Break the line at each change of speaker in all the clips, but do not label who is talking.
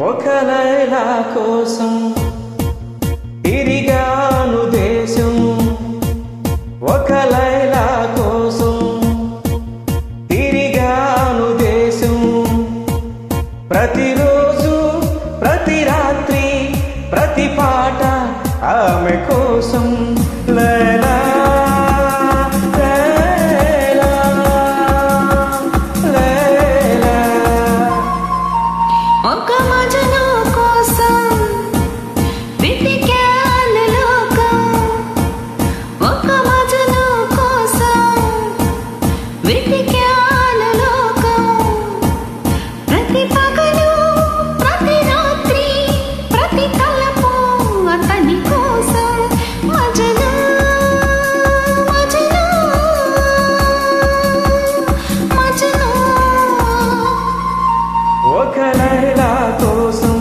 ఒక లైలా కోసం తిరిగాను దేశం, ఒక లైలా కోసం తిరిగాను దేశం. ప్రతిరోజు ప్రతి రాత్రి ప్రతి పాట ఆమె కోసం. లైలా ఒక లైలా కోసం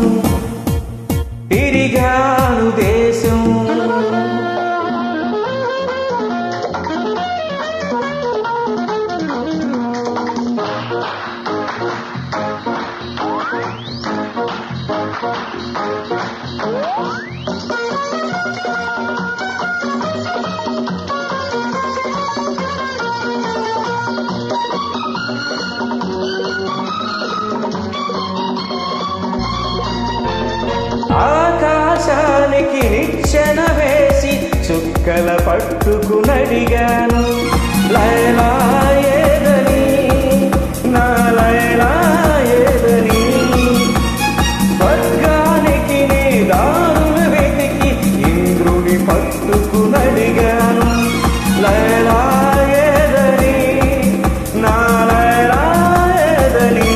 తిరిగాను దేశం. ఆకాశానికి నిచ్చెన వేసి చుక్కల పట్టుకునడిగాను, లైలా ఏదని, నా లైలా ఏదని. స్వర్గానికి నీ దారులు వెతికి ఇంద్రుని పట్టుకునడిగాను, లైలా ఏదని, నా లైలా ఏదని.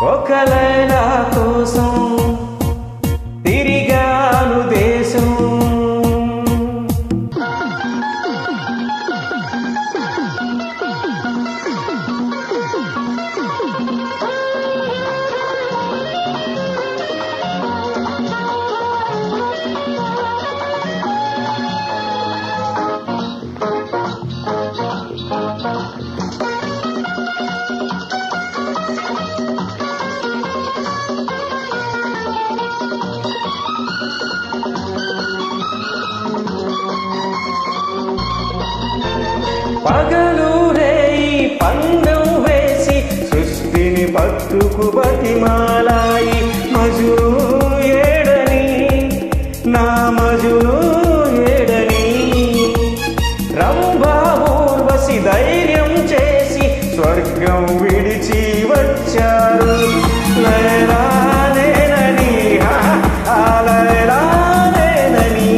ఒక లైలా కోసం తిరిగాను దేశం. పగలు రేయి పందెం వేసి సృష్టిని పట్టుకు బతిమాలాయి, మజును ఏడని, నా మజును ఏడని. రంభా ఊర్వశి ధైర్యం చేసి స్వర్గం విడిచి వచ్చారు, లైలా నేనని, ఆ లైలా నేనని.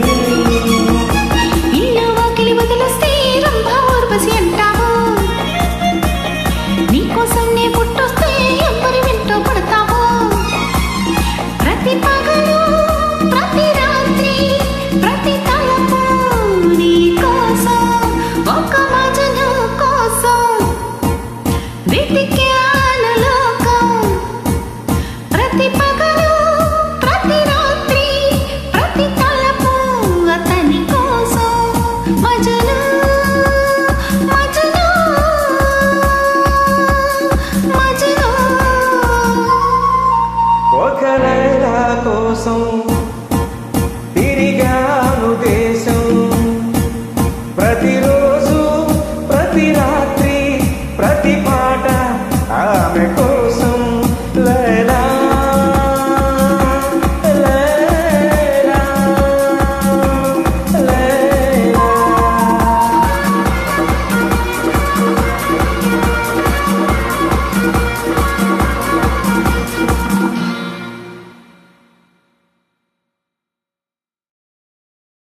నీకోసం నే పుట్టొస్తే ఎవరి వెంటో పడతావో.
ఆమెకు